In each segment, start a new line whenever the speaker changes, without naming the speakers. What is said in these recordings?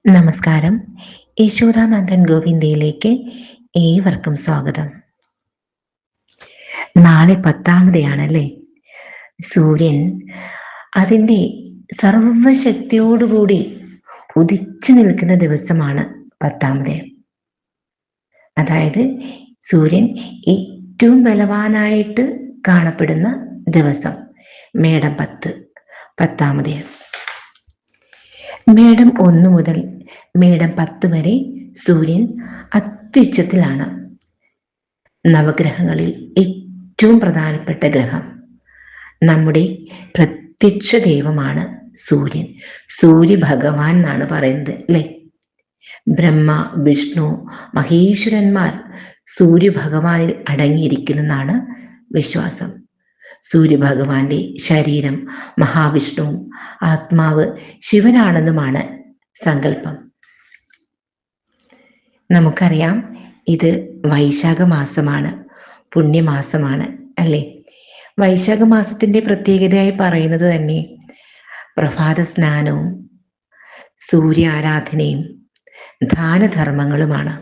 നമസ്കാരം. യശോദാനന്ദൻ ഗോവിന്ദയിലേക്ക് ഏവർക്കും സ്വാഗതം. നാളെ 10-മതയാണല്ലേ? സൂര്യൻ അതിൻ്റെ സർവശക്തിയോടുകൂടി ഉദിച്ചു നിൽക്കുന്ന ദിവസമാണ് 10-മത്. അതായത് സൂര്യൻ ഏറ്റവും ബലവാനായിട്ട് കാണപ്പെടുന്ന ദിവസം മേടം 10, 10-മത്. മേടം 1 മുതൽ മേടം 10 വരെ സൂര്യൻ അത്യുച്ചത്തിലാണ്. നവഗ്രഹങ്ങളിൽ ഏറ്റവും പ്രധാനപ്പെട്ട ഗ്രഹം, നമ്മുടെ പ്രത്യക്ഷ ദൈവമാണ് സൂര്യൻ. സൂര്യഭഗവാൻ എന്നാണ് പറയുന്നത് അല്ലേ? ബ്രഹ്മ, വിഷ്ണു, മഹേശ്വരന്മാർ സൂര്യഭഗവാനിൽ അടങ്ങിയിരിക്കുന്നെന്നാണ് വിശ്വാസം. സൂര്യഭഗവാന്റെ ശരീരം മഹാവിഷ്ണുവും ആത്മാവ് ശിവനാണെന്നുമാണ് സങ്കല്പം. നമുക്കറിയാം, ഇത് വൈശാഖ മാസമാണ്, പുണ്യമാസമാണ് അല്ലേ? വൈശാഖ മാസത്തിന്റെ പ്രത്യേകതയായി പറയുന്നത് തന്നെ പ്രഭാത സ്നാനവും സൂര്യ ആരാധനയും ദാനധർമ്മങ്ങളുമാണ്.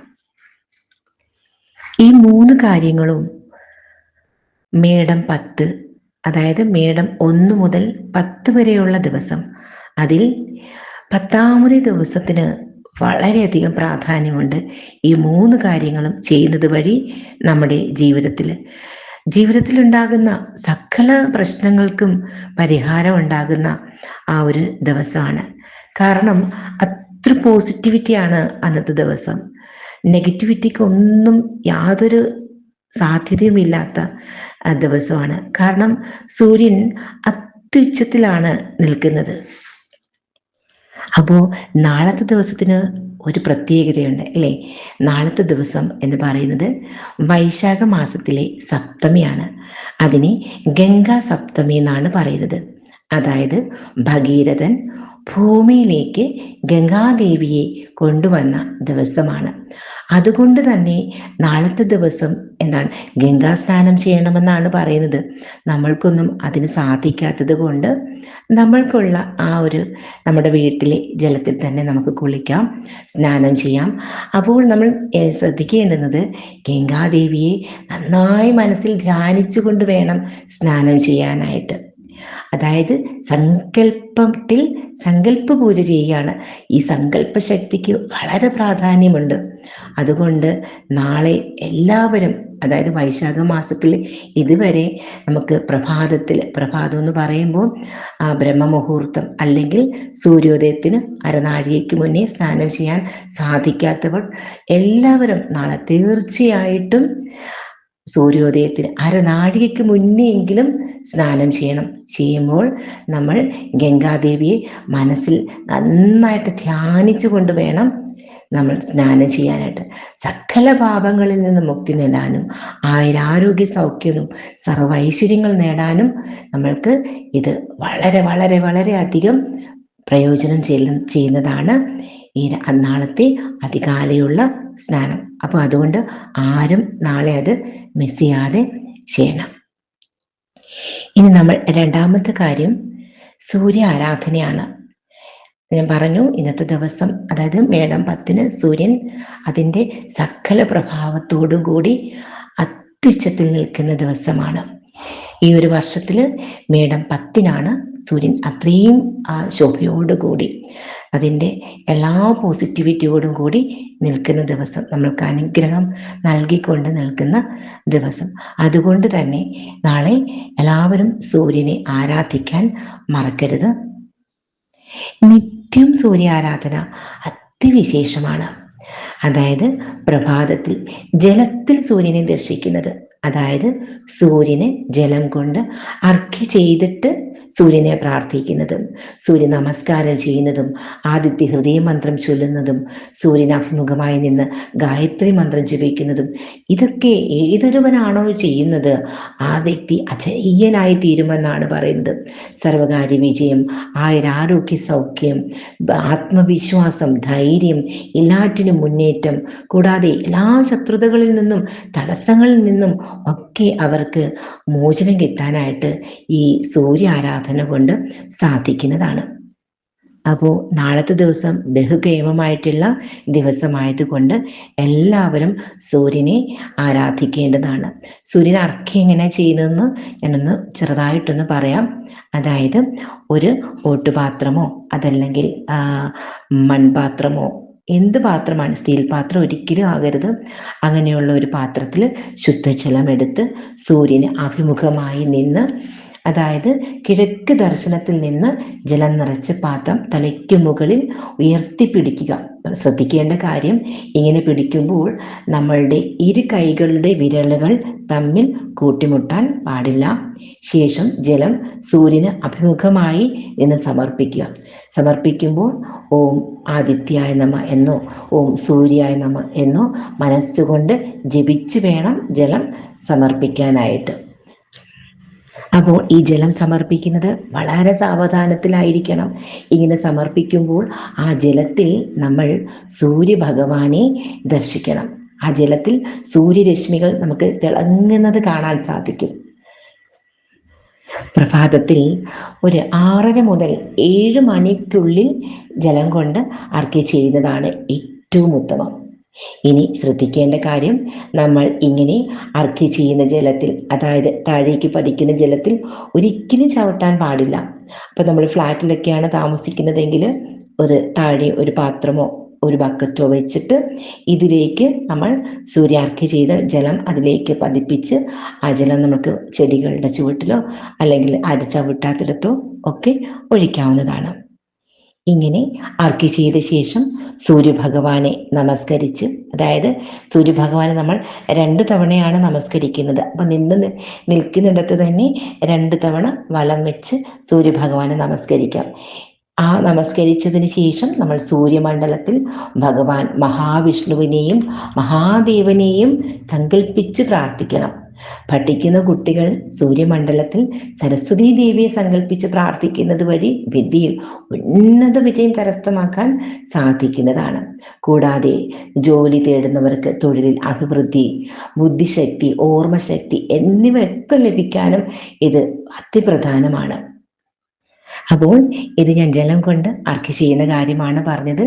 ഈ 3 കാര്യങ്ങളും മേടം 10, അതായത് മേടം 1 മുതൽ 10 വരെയുള്ള ദിവസം, അതിൽ 10-മത് ദിവസത്തിന് വളരെയധികം പ്രാധാന്യമുണ്ട്. ഈ 3 കാര്യങ്ങളും ചെയ്യുന്നത് വഴി നമ്മുടെ ജീവിതത്തിൽ ഉണ്ടാകുന്ന സകല പ്രശ്നങ്ങൾക്കും പരിഹാരം ഉണ്ടാകുന്ന ആ ഒരു ദിവസമാണ്. കാരണം അത്ര പോസിറ്റിവിറ്റിയാണ് അന്നത്തെ ദിവസം. നെഗറ്റിവിറ്റിക്ക് ഒന്നും യാതൊരു സാധ്യതയുമില്ലാത്ത ദിവസമാണ്. കാരണം സൂര്യൻ അത്യുച്ചത്തിലാണ് നിൽക്കുന്നത്. അപ്പോൾ നാളത്തെ ദിവസത്തിന് ഒരു പ്രത്യേകതയുണ്ട് അല്ലേ? നാളത്തെ ദിവസം എന്ന് പറയുന്നത് വൈശാഖ മാസത്തിലെ സപ്തമിയാണ്. അതിനെ ഗംഗാ സപ്തമി എന്നാണ് പറയുന്നത്. അതായത് ഭഗീരഥൻ ഭൂമിയിലേക്ക് ഗംഗാദേവിയെ കൊണ്ടുവന്ന ദിവസമാണ്. അതുകൊണ്ട് തന്നെ നാളത്തെ ദിവസം എന്താണ്, ഗംഗാ സ്നാനം ചെയ്യണമെന്നാണ് പറയുന്നത്. നമ്മൾക്കൊന്നും അതിന് സാധിക്കാത്തത് കൊണ്ട് നമ്മൾക്കുള്ള ആ ഒരു നമ്മുടെ വീട്ടിലെ ജലത്തിൽ തന്നെ നമുക്ക് കുളിക്കാം, സ്നാനം ചെയ്യാം. അപ്പോൾ നമ്മൾ ശ്രദ്ധിക്കേണ്ടുന്നത് ഗംഗാദേവിയെ നന്നായി മനസ്സിൽ ധ്യാനിച്ചുകൊണ്ട് വേണം സ്നാനം ചെയ്യാനായിട്ട്. അതായത് സങ്കല്പത്തിൽ സങ്കല്പ പൂജ ചെയ്യുകയാണ്. ഈ സങ്കല്പ ശക്തിക്ക് വളരെ പ്രാധാന്യമുണ്ട്. അതുകൊണ്ട് നാളെ എല്ലാവരും, അതായത് വൈശാഖ മാസത്തിൽ ഇതുവരെ നമുക്ക് പ്രഭാതം എന്ന് പറയുമ്പോൾ ബ്രഹ്മമുഹൂർത്തം അല്ലെങ്കിൽ സൂര്യോദയത്തിന് അരനാഴികയ്ക്ക് മുന്നേ സ്നാനം ചെയ്യാൻ സാധിക്കാത്തവർ എല്ലാവരും നാളെ തീർച്ചയായിട്ടും സൂര്യോദയത്തിന് അരനാഴികയ്ക്ക് മുന്നെയെങ്കിലും സ്നാനം ചെയ്യണം. ചെയ്യുമ്പോൾ നമ്മൾ ഗംഗാദേവിയെ മനസ്സിൽ നന്നായിട്ട് ധ്യാനിച്ചു കൊണ്ട് വേണം നമ്മൾ സ്നാനം ചെയ്യാനായിട്ട്. സകല പാപങ്ങളിൽ നിന്ന് മുക്തി നേടാനും ആരോഗ്യ സൗഖ്യവും സർവൈശ്വര്യങ്ങൾ നേടാനും നമ്മൾക്ക് ഇത് വളരെ വളരെ വളരെ അധികം പ്രയോജനം ചെയ്യുന്നതാണ് ഈ നാളത്തെ അതികാലയുള്ള സ്നാനം. അപ്പോൾ അതുകൊണ്ട് ആരും നാളെ അത് മിസ് ചെയ്യാതെ ചെയ്യണം. ഇനി നമ്മൾ 2-മത്തെ കാര്യം സൂര്യ ആരാധനയാണ്. ഞാൻ പറഞ്ഞു, ഇന്നത്തെ ദിവസം അതായത് മേടം 10 സൂര്യൻ അതിൻ്റെ സകല പ്രഭാവത്തോടും കൂടി അത്യുച്ചത്തിൽ നിൽക്കുന്ന ദിവസമാണ്. ഈ ഒരു വർഷത്തിൽ മേടം 10 സൂര്യൻ അത്രയും ശോഭയോടുകൂടി അതിൻ്റെ എല്ലാ പോസിറ്റിവിറ്റിയോടും കൂടി നിൽക്കുന്ന ദിവസം, നമ്മൾക്ക് അനുഗ്രഹം നൽകിക്കൊണ്ട് നിൽക്കുന്ന ദിവസം. അതുകൊണ്ട് തന്നെ നാളെ എല്ലാവരും സൂര്യനെ ആരാധിക്കാൻ മറക്കരുത്. നിത്യം സൂര്യാരാധന അതിവിശേഷമാണ്. അതായത് പ്രഭാതത്തിൽ ജലത്തിൽ സൂര്യനെ ദർശിക്കുന്നത്, അതായത് സൂര്യന് ജലം കൊണ്ട് അർഘ്യ ചെയ്തിട്ട് സൂര്യനെ പ്രാർത്ഥിക്കുന്നതും സൂര്യ നമസ്കാരം ചെയ്യുന്നതും ആദിത്യ ഹൃദയ മന്ത്രം ചൊല്ലുന്നതും സൂര്യന് അഭിമുഖമായി നിന്ന് ഗായത്രി മന്ത്രം ജപിക്കുന്നതും ഇതൊക്കെ ഏതൊരുവനാണോ ചെയ്യുന്നത് ആ വ്യക്തി അജയ്യനായി തീരുമെന്നാണ് പറയുന്നത്. സർവകാര്യ വിജയം, ആരോഗ്യ സൗഖ്യം, ആത്മവിശ്വാസം, ധൈര്യം, എല്ലാറ്റിനും മുന്നേറ്റം, കൂടാതെ എല്ലാ ശത്രുതകളിൽ നിന്നും തടസ്സങ്ങളിൽ നിന്നും ഒക്കെ അവർക്ക് മോചനം കിട്ടാനായിട്ട് ഈ സൂര്യ ആരാധന കൊണ്ട് സാധിക്കുന്നതാണ്. അപ്പോൾ നാളത്തെ ദിവസം ബഹുകേമമായിട്ടുള്ള ദിവസമായതുകൊണ്ട് എല്ലാവരും സൂര്യനെ ആരാധിക്കേണ്ടതാണ്. സൂര്യനെ അർഘ്യം എങ്ങനെ ചെയ്യുന്നതെന്ന് ഞാനൊന്ന് ചെറുതായിട്ടൊന്ന് പറയാം. അതായത് ഒരു ഓട്ടുപാത്രമോ അതല്ലെങ്കിൽ മൺപാത്രമോ, എന്ത് പാത്രമാണ്, സ്റ്റീൽ പാത്രം ഒരിക്കലും ആകരുത്. അങ്ങനെയുള്ള ഒരു പാത്രത്തിൽ ശുദ്ധജലം എടുത്ത് സൂര്യന് അഭിമുഖമായി നിന്ന്, അതായത് കിഴക്ക് ദർശനത്തിൽ നിന്ന് ജലം നിറച്ച പാത്രം തലയ്ക്ക് മുകളിൽ ഉയർത്തിപ്പിടിക്കുക. ശ്രദ്ധിക്കേണ്ട കാര്യം, ഇങ്ങനെ പിടിക്കുമ്പോൾ നമ്മളുടെ ഇരു കൈകളുടെ വിരലുകൾ തമ്മിൽ കൂട്ടിമുട്ടാൻ പാടില്ല. ശേഷം ജലം സൂര്യന് അഭിമുഖമായി നിന്ന് സമർപ്പിക്കുമ്പോൾ ഓം ആദിത്യായ നമഃ എന്നോ ഓം സൂര്യായ നമഃ എന്നോ മനസ്സുകൊണ്ട് ജപിച്ച് വേണം ജലം സമർപ്പിക്കാനായിട്ട്. അപ്പോൾ ഈ ജലം സമർപ്പിക്കുന്നത് വളരെ സാവധാനത്തിലായിരിക്കണം. ഇങ്ങനെ സമർപ്പിക്കുമ്പോൾ ആ ജലത്തിൽ നമ്മൾ സൂര്യഭഗവാനെ ദർശിക്കണം. ആ ജലത്തിൽ സൂര്യരശ്മികൾ നമുക്ക് തിളങ്ങുന്നത് കാണാൻ സാധിക്കും. പ്രഭാതത്തിൽ ഒരു 6:30 മുതൽ 7 മണിക്കുള്ളിൽ ജലം കൊണ്ട് അർഘ്യം ചെയ്യുന്നതാണ് ഏറ്റവും ഉത്തമം. ഇനി ശ്രദ്ധിക്കേണ്ട കാര്യം, നമ്മൾ ഇങ്ങനെ അർഘ്യം ചെയ്യുന്ന ജലത്തിൽ, അതായത് താഴേക്ക് പതിക്കുന്ന ജലത്തിൽ ഒരിക്കലും ചവിട്ടാൻ പാടില്ല. അപ്പൊ നമ്മൾ ഫ്ലാറ്റിലൊക്കെയാണ് താമസിക്കുന്നതെങ്കിൽ താഴെ ഒരു പാത്രമോ ഒരു ബക്കറ്റോ വെച്ചിട്ട് ഇതിലേക്ക് നമ്മൾ സൂര്യാർഘ്യം ചെയ്ത ജലം അതിലേക്ക് പതിപ്പിച്ച് ആ ജലം നമുക്ക് ചെടികളുടെ ചുവട്ടിലോ അല്ലെങ്കിൽ ചവിട്ടാത്തിടത്തോ ഒക്കെ ഒഴിക്കാവുന്നതാണ്. ഇങ്ങനെ അർഘ്യം ചെയ്ത ശേഷം സൂര്യഭഗവാനെ നമസ്കരിച്ച്, അതായത് സൂര്യഭഗവാനെ നമ്മൾ 2 തവണയാണ് നമസ്കരിക്കുന്നത്. അപ്പം നിൽക്കുന്നിടത്ത് തന്നെ 2 തവണ വലം വെച്ച് സൂര്യഭഗവാനെ നമസ്കരിക്കാം. ആ നമസ്കരിച്ചതിന് ശേഷം നമ്മൾ സൂര്യമണ്ഡലത്തിൽ ഭഗവാൻ മഹാവിഷ്ണുവിനെയും മഹാദേവനെയും സങ്കല്പിച്ച് പ്രാർത്ഥിക്കണം. പഠിക്കുന്ന കുട്ടികൾ സൂര്യമണ്ഡലത്തിൽ സരസ്വതി ദേവിയെ സങ്കല്പിച്ച് പ്രാർത്ഥിക്കുന്നത് വഴി വിദ്യയിൽ ഉന്നത വിജയം കരസ്ഥമാക്കാൻ സാധിക്കുന്നതാണ്. കൂടാതെ ജോലി തേടുന്നവർക്ക് തൊഴിലിൽ അഭിവൃദ്ധി, ബുദ്ധിശക്തി, ഓർമ്മശക്തി എന്നിവയൊക്കെ ലഭിക്കാനും ഇത് അതിപ്രധാനമാണ്. അപ്പോൾ ഇത് ഞാൻ ജലം കൊണ്ട് അർഘ്യം ചെയ്യുന്ന കാര്യമാണ് പറഞ്ഞത്.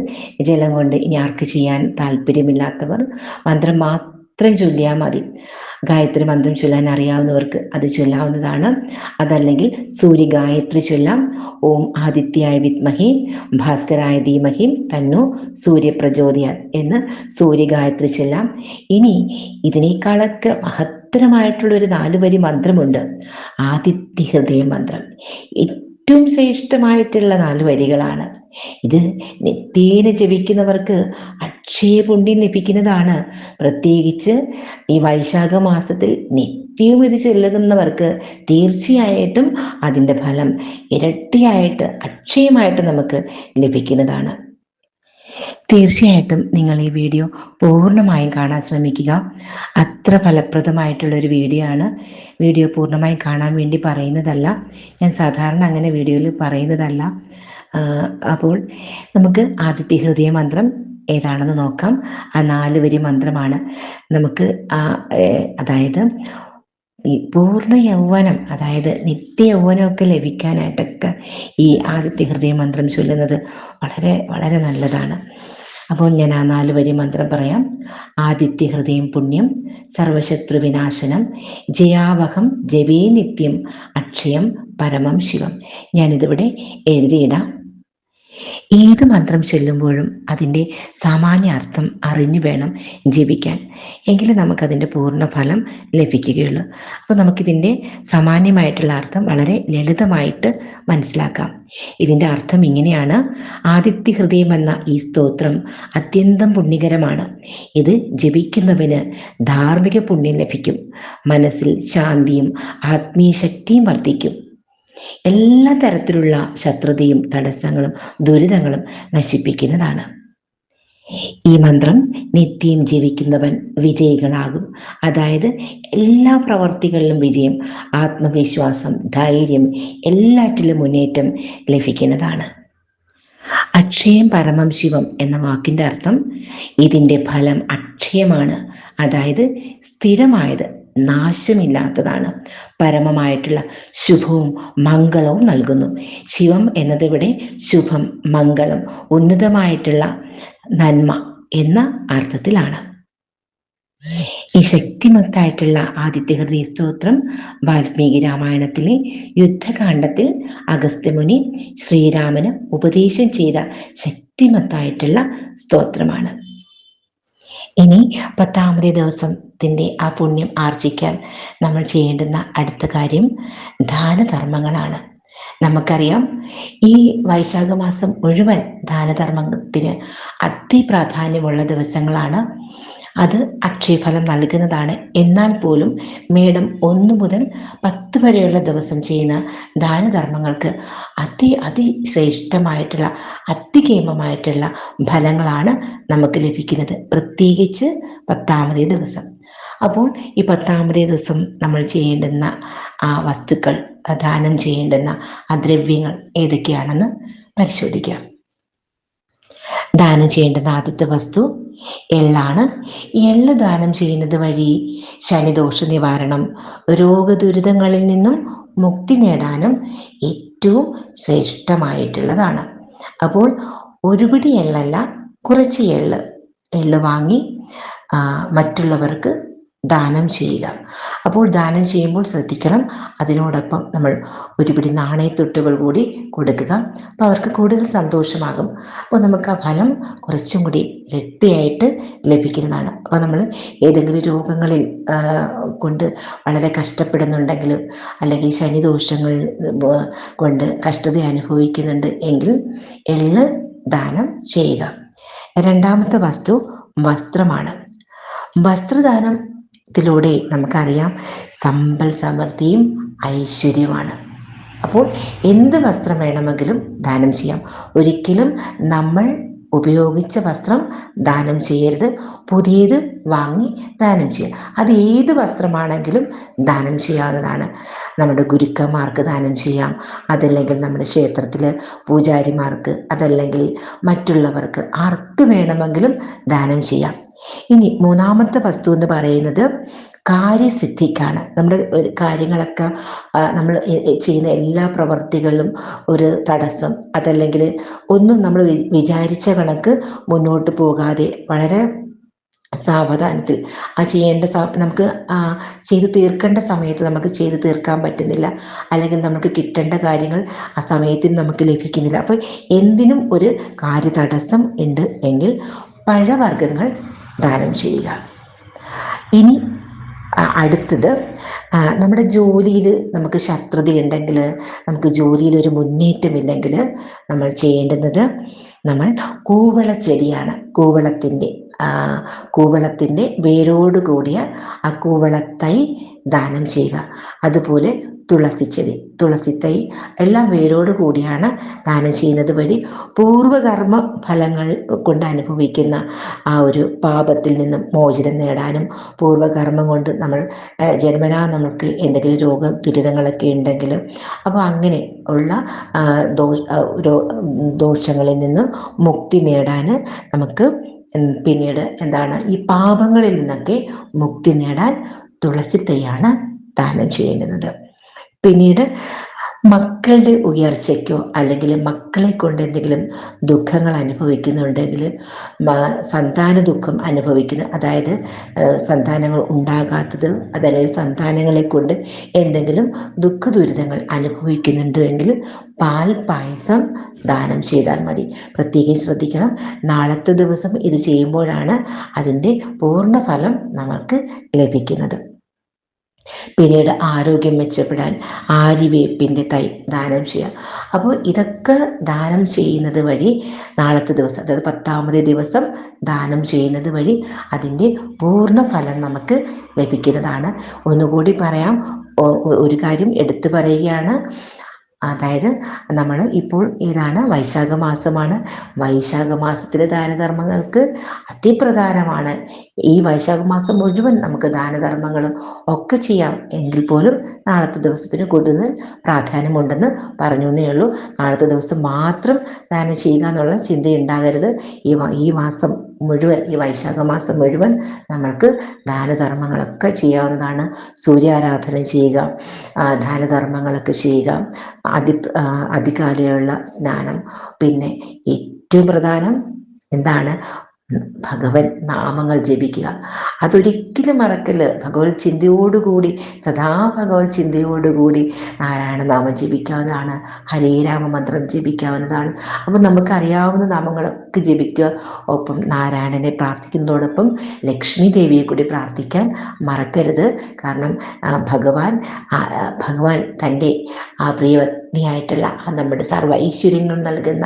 ജലം കൊണ്ട് ഇനി അർഘ്യം ചെയ്യാൻ താല്പര്യമില്ലാത്തവർ മന്ത്രം മാത്രം ചൊല്ലിയാൽ മതി. ഗായത്രി മന്ത്രം ചൊല്ലാൻ അറിയാവുന്നവർക്ക് അത് ചൊല്ലാവുന്നതാണ്. അതല്ലെങ്കിൽ സൂര്യ ഗായത്രി ചൊല്ലാം. ഓം ആദിത്യായ വിദ്മഹി ഭാസ്കരായ ധീമഹി തന്നോ സൂര്യപ്രചോദയാത് എന്ന് സൂര്യ ഗായത്രി ചൊല്ലാം. ഇനി ഇതിനേക്കാളൊക്കെ മഹത്തരമായിട്ടുള്ളൊരു 4 വരി മന്ത്രമുണ്ട്, ആദിത്യ ഹൃദയ മന്ത്രം. ഏറ്റവും ശ്രേഷ്ഠമായിട്ടുള്ള 4 വരികളാണ്. ഇത് നിത്യേന ജപിക്കുന്നവർക്ക് അക്ഷയപുണ്യം ലഭിക്കുന്നതാണ്. പ്രത്യേകിച്ച് ഈ വൈശാഖ മാസത്തിൽ നിത്യവും ഇത് ചൊല്ലുന്നവർക്ക് തീർച്ചയായിട്ടും അതിൻ്റെ ഫലം ഇരട്ടിയായിട്ട് അക്ഷയമായിട്ട് നമുക്ക് ലഭിക്കുന്നതാണ്. തീർച്ചയായിട്ടും നിങ്ങൾ ഈ വീഡിയോ പൂർണ്ണമായും കാണാൻ ശ്രമിക്കുക. അത്ര ഫലപ്രദമായിട്ടുള്ളൊരു വീഡിയോ ആണ്. വീഡിയോ പൂർണ്ണമായും കാണാൻ വേണ്ടി പറയുന്നതല്ല, ഞാൻ സാധാരണ അങ്ങനെ വീഡിയോയിൽ പറയുന്നതല്ല. അപ്പോൾ നമുക്ക് ആദിത്യ ഹൃദയ മന്ത്രം ഏതാണെന്ന് നോക്കാം. ആ 4 വരി മന്ത്രമാണ്. നമുക്ക് അതായത് ഈ പൂർണ്ണ യൗവനം, അതായത് നിത്യ യൗവനമൊക്കെ ലഭിക്കാനായിട്ടൊക്കെ ഈ ആദിത്യ ഹൃദയ മന്ത്രം ചൊല്ലുന്നത് വളരെ വളരെ നല്ലതാണ്. അപ്പോൾ ഞാൻ ആ 4 വരി മന്ത്രം പറയാം. ആദിത്യ ഹൃദയം പുണ്യം സർവശത്രു വിനാശനം ജയാവഹം ജപേ നിത്യം അക്ഷയം പരമം ശിവം. ഞാനിതിവിടെ എഴുതിയിടാം. ഏത് മന്ത്രം ചൊല്ലുമ്പോഴും അതിൻ്റെ സാമാന്യ അർത്ഥം അറിഞ്ഞു വേണം ജപിക്കാൻ, എങ്കിലും നമുക്കതിൻ്റെ പൂർണ്ണ ഫലം ലഭിക്കുകയുള്ളൂ. അപ്പോൾ നമുക്കിതിൻ്റെ സാമാന്യമായിട്ടുള്ള അർത്ഥം വളരെ ലളിതമായിട്ട് മനസ്സിലാക്കാം. ഇതിൻ്റെ അർത്ഥം ഇങ്ങനെയാണ്. ആദിത്യ ഹൃദയം എന്ന ഈ സ്തോത്രം അത്യന്തം പുണ്യകരമാണ്. ഇത് ജപിക്കുന്നവന് ധാർമ്മിക പുണ്യം ലഭിക്കും. മനസ്സിൽ ശാന്തിയും ആത്മീയ ശക്തിയും വർദ്ധിക്കും. എല്ലാ തരത്തിലുള്ള ശത്രുതയും തടസ്സങ്ങളും ദുരിതങ്ങളും നശിപ്പിക്കുന്നതാണ്. ഈ മന്ത്രം നിത്യം ജപിക്കുന്നവൻ വിജയികളാകും. അതായത് എല്ലാ പ്രവർത്തികളിലും വിജയം, ആത്മവിശ്വാസം, ധൈര്യം, എല്ലാറ്റിലും മുന്നേറ്റം ലഭിക്കുന്നതാണ്. അക്ഷയം പരമം ശിവം എന്ന വാക്കിൻ്റെ അർത്ഥം ഇതിൻ്റെ ഫലം അക്ഷയമാണ്, അതായത് സ്ഥിരമായത്, നാശമില്ലാത്തതാണ്. പരമമായിട്ടുള്ള ശുഭവും മംഗളവും നൽകുന്നു. ശിവം എന്നതിവിടെ ശുഭം, മംഗളം, ഉന്നതമായിട്ടുള്ള നന്മ എന്ന അർത്ഥത്തിലാണ്. ഈ ശക്തിമത്തായിട്ടുള്ള ആദിത്യ ഹൃദയ സ്തോത്രം വാൽമീകി രാമായണത്തിലെ യുദ്ധകാണ്ഡത്തിൽ അഗസ്ത്യമുനി ശ്രീരാമന് ഉപദേശം ചെയ്ത ശക്തിമത്തായിട്ടുള്ള സ്തോത്രമാണ്. ഇനി 10ാമത്തെ ദിവസത്തിന്റെ ആ പുണ്യം ആർജിക്കാൻ നമ്മൾ ചെയ്യേണ്ടുന്ന അടുത്ത കാര്യം ദാനധർമ്മങ്ങളാണ്. നമുക്കറിയാം, ഈ വൈശാഖ മാസം മുഴുവൻ ദാനധർമ്മത്തിന് അതിപ്രാധാന്യമുള്ള ദിവസങ്ങളാണ്. അത് അക്ഷയഫലം നൽകുന്നതാണ്. എന്നാൽ പോലും മേടം 1 മുതൽ 10 വരെയുള്ള ദിവസം ചെയ്യുന്ന ദാനധർമ്മങ്ങൾക്ക് അതിശ്രേഷ്ഠമായിട്ടുള്ള അതികേമമായിട്ടുള്ള ഫലങ്ങളാണ് നമുക്ക് ലഭിക്കുന്നത്, പ്രത്യേകിച്ച് 10ാമത്തെ ദിവസം. അപ്പോൾ ഈ 10ാമത്തെ ദിവസം നമ്മൾ ചെയ്യേണ്ടുന്ന ആ വസ്തുക്കൾ, ദാനം ചെയ്യേണ്ടുന്ന ആ ദ്രവ്യങ്ങൾ ഏതൊക്കെയാണെന്ന് പരിശോധിക്കാം. ദാനം ചെയ്യേണ്ടുന്ന ആദ്യത്തെ വസ്തു എള്ളാണ്. എള്ള് ദാനം ചെയ്യുന്നത് വഴി ശനിദോഷ നിവാരണം, രോഗദുരിതങ്ങളിൽ നിന്നും മുക്തി നേടാനും ഏറ്റവും ശ്രേഷ്ഠമായിട്ടുള്ളതാണ്. അപ്പോൾ ഒരുപിടി എള്ളല്ല, കുറച്ച് എള്ള് വാങ്ങി മറ്റുള്ളവർക്ക് ദാനം ചെയ്യുക. അപ്പോൾ ദാനം ചെയ്യുമ്പോൾ ശ്രദ്ധിക്കണം, അതിനോടൊപ്പം നമ്മൾ ഒരു പിടി നാണയത്തൊട്ടുകൾ കൂടി കൊടുക്കുക. അപ്പോൾ അവർക്ക് കൂടുതൽ സന്തോഷമാകും. അപ്പോൾ നമുക്ക് ആ ഫലം കുറച്ചും കൂടി ഇരട്ടിയായിട്ട് ലഭിക്കുന്നതാണ്. അപ്പോൾ നമ്മൾ ഏതെങ്കിലും രോഗങ്ങളിൽ കൊണ്ട് വളരെ കഷ്ടപ്പെടുന്നുണ്ടെങ്കിൽ, അല്ലെങ്കിൽ ശനിദോഷങ്ങൾ കൊണ്ട് കഷ്ടത അനുഭവിക്കുന്നുണ്ട് എങ്കിൽ എള്ള് ദാനം ചെയ്യുക. രണ്ടാമത്തെ വസ്തു വസ്ത്രമാണ്. വസ്ത്രദാനത്തിലൂടെ നമുക്കറിയാം സമ്പൽ സമൃദ്ധിയും ഐശ്വര്യമാണ്. അപ്പോൾ എന്ത് വസ്ത്രം വേണമെങ്കിലും ദാനം ചെയ്യാം. ഒരിക്കലും നമ്മൾ ഉപയോഗിച്ച വസ്ത്രം ദാനം ചെയ്യരുത്, പുതിയത് വാങ്ങി ദാനം ചെയ്യാം. അത് ഏത് വസ്ത്രമാണെങ്കിലും ദാനം ചെയ്യാവുന്നതാണ്. നമ്മുടെ ഗുരുക്കന്മാർക്ക് ദാനം ചെയ്യാം, അതല്ലെങ്കിൽ നമ്മുടെ ക്ഷേത്രത്തിലെ പൂജാരിമാർക്ക്, അതല്ലെങ്കിൽ മറ്റുള്ളവർക്ക്, ആർക്ക് വേണമെങ്കിലും ദാനം ചെയ്യാം. ഇനി 3ാമത്തെ വസ്തു എന്ന് പറയുന്നത് കാര്യസിദ്ധിക്കാണ്. നമ്മുടെ കാര്യങ്ങളൊക്കെ, നമ്മൾ ചെയ്യുന്ന എല്ലാ പ്രവർത്തികളിലും ഒരു തടസ്സം, അതല്ലെങ്കിൽ ഒന്നും നമ്മൾ വിചാരിച്ച കണക്ക് മുന്നോട്ട് പോകാതെ വളരെ സാവധാനത്തിൽ നമുക്ക് ചെയ്ത് തീർക്കേണ്ട സമയത്ത് നമുക്ക് ചെയ്ത് തീർക്കാൻ പറ്റുന്നില്ല, അല്ലെങ്കിൽ നമുക്ക് കിട്ടേണ്ട കാര്യങ്ങൾ ആ സമയത്തിന് നമുക്ക് ലഭിക്കുന്നില്ല. അപ്പോൾ എന്തിനും ഒരു കാര്യതടസ്സം ഉണ്ട് എങ്കിൽ പഴവർഗ്ഗങ്ങൾ ദാനം ചെയ്യുക. ഇനി അടുത്തത്, നമ്മുടെ ജോലിയിൽ നമുക്ക് ശത്രുതയുണ്ടെങ്കിൽ, നമുക്ക് ജോലിയിൽ ഒരു മുന്നേറ്റമില്ലെങ്കിൽ നമ്മൾ ചെയ്യേണ്ടുന്നത്, നമ്മൾ കൂവളച്ചെടിയാണ്, കൂവളത്തിൻ്റെ വേരോട് കൂടിയ ആ കൂവളത്തൈ ദാനം ചെയ്യുക. അതുപോലെ തുളസിത്തൈ എല്ലാം വേരോട് കൂടിയാണ് ദാനം ചെയ്യുന്നത് വഴി പൂർവകർമ്മ ഫലങ്ങൾ കൊണ്ട് അനുഭവിക്കുന്ന ആ ഒരു പാപത്തിൽ നിന്നും മോചനം നേടാനും, പൂർവകർമ്മം കൊണ്ട് നമ്മൾ ജന്മനാ നമുക്ക് എന്തെങ്കിലും രോഗദുരിതങ്ങളൊക്കെ ഉണ്ടെങ്കിൽ, അപ്പോൾ അങ്ങനെ ഉള്ള ദോഷങ്ങളിൽ നിന്ന് മുക്തി നേടാൻ നമുക്ക് പിന്നീട് ഈ പാപങ്ങളിൽ നിന്നൊക്കെ മുക്തി നേടാൻ തുളസിത്തൈയാണ് ദാനം ചെയ്യുന്നത്. പിന്നീട് മക്കളുടെ ഉയർച്ചയ്ക്കോ അല്ലെങ്കിൽ മക്കളെ കൊണ്ട് എന്തെങ്കിലും ദുഃഖങ്ങൾ അനുഭവിക്കുന്നുണ്ടെങ്കിൽ, സന്താന ദുഃഖം അനുഭവിക്കുന്നു, അതായത് സന്താനങ്ങൾ ഉണ്ടാകാത്തത്, അതല്ലെങ്കിൽ സന്താനങ്ങളെ കൊണ്ട് എന്തെങ്കിലും ദുഃഖ ദുരിതങ്ങൾ അനുഭവിക്കുന്നുണ്ട് എങ്കിൽ പായസം ദാനം ചെയ്താൽ മതി. പ്രത്യേകം ശ്രദ്ധിക്കണം, നാളത്തെ ദിവസം ഇത് ചെയ്യുമ്പോഴാണ് അതിൻ്റെ പൂർണ്ണ ഫലം നമുക്ക് ലഭിക്കുന്നത്. പിന്നീട് ആരോഗ്യം മെച്ചപ്പെടാൻ ആര്യവേപ്പിൻ്റെ തൈ ദാനം ചെയ്യാം. അപ്പോൾ ഇതൊക്കെ ദാനം ചെയ്യുന്നത് വഴി നാളത്തെ ദിവസം, അതായത് 10ാമത്തെ ദിവസം ദാനം ചെയ്യുന്നത് വഴി അതിൻ്റെ പൂർണ്ണ ഫലം നമുക്ക് ലഭിക്കുന്നതാണ്. ഒന്നുകൂടി പറയാം, ഒരു കാര്യം എടുത്തു പറയുകയാണ്. അതായത് നമ്മൾ ഇപ്പോൾ ഏതാണ്, വൈശാഖ മാസമാണ്. വൈശാഖ മാസത്തിലെ ദാനധർമ്മങ്ങൾക്ക് അതിപ്രധാനമാണ്. ഈ വൈശാഖ മാസം മുഴുവൻ നമുക്ക് ദാനധർമ്മങ്ങളും ഒക്കെ ചെയ്യാം. എങ്കിൽ പോലും നാളത്തെ ദിവസത്തിന് കൂടുതൽ പ്രാധാന്യമുണ്ടെന്ന് പറഞ്ഞു എന്നേ ഉള്ളൂ. നാളത്തെ ദിവസം മാത്രം ദാനം ചെയ്യുക എന്നുള്ള ചിന്തയുണ്ടാകരുത്. ഈ മാസം മുഴുവൻ, ഈ വൈശാഖ മാസം മുഴുവൻ നമ്മൾക്ക് ദാനധർമ്മങ്ങളൊക്കെ ചെയ്യാവുന്നതാണ്. സൂര്യാരാധന ചെയ്യുക, ദാനധർമ്മങ്ങളൊക്കെ ചെയ്യുക, അതികാലയുള്ള സ്നാനം. പിന്നെ ഏറ്റവും പ്രധാനം എന്താണ്? ഭഗവൻ നാമങ്ങൾ ജപിക്കുക. അതൊരിക്കലും മറക്കല്. ഭഗവത് ചിന്തയോടുകൂടി, സദാ ഭഗവത് ചിന്തയോടുകൂടി നാരായണ നാമം ജപിക്കാവുന്നതാണ്. ഹരേ രാമ മന്ത്രം ജപിക്കാവുന്നതാണ്. അപ്പം നമുക്കറിയാവുന്ന നാമങ്ങളൊക്കെ ജപിക്കുക. ഒപ്പം നാരായണനെ പ്രാർത്ഥിക്കുന്നതോടൊപ്പം ലക്ഷ്മി ദേവിയെ കൂടി പ്രാർത്ഥിക്കാൻ മറക്കരുത്. കാരണം ഭഗവാൻ തൻ്റെ പ്രിയവത്നിയായിട്ടുള്ള നമ്മുടെ സർവ്വ ഐശ്വര്യങ്ങൾ നൽകുന്ന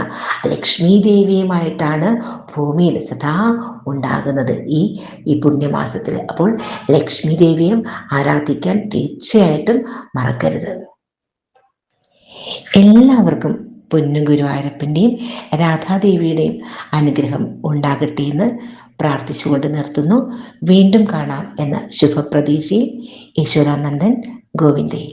ലക്ഷ്മി ദേവിയുമായിട്ടാണ് ഭൂമിയിൽ സദാ ഉണ്ടാകുന്നത് ഈ പുണ്യമാസത്തിൽ. അപ്പോൾ ലക്ഷ്മി ദേവിയും ആരാധിക്കാൻ തീർച്ചയായിട്ടും മറക്കരുത്. എല്ലാവർക്കും പൊന്നും ഗുരുവായൂരപ്പൻ്റെയും രാധാദേവിയുടെയും അനുഗ്രഹം ഉണ്ടാകട്ടെ എന്ന് പ്രാർത്ഥിച്ചുകൊണ്ട് നിർത്തുന്നു. വീണ്ടും കാണാം എന്ന ശുഭപ്രതീക്ഷയിൽ ഈശ്വരാനന്ദൻ ഗോവിന്ദേ.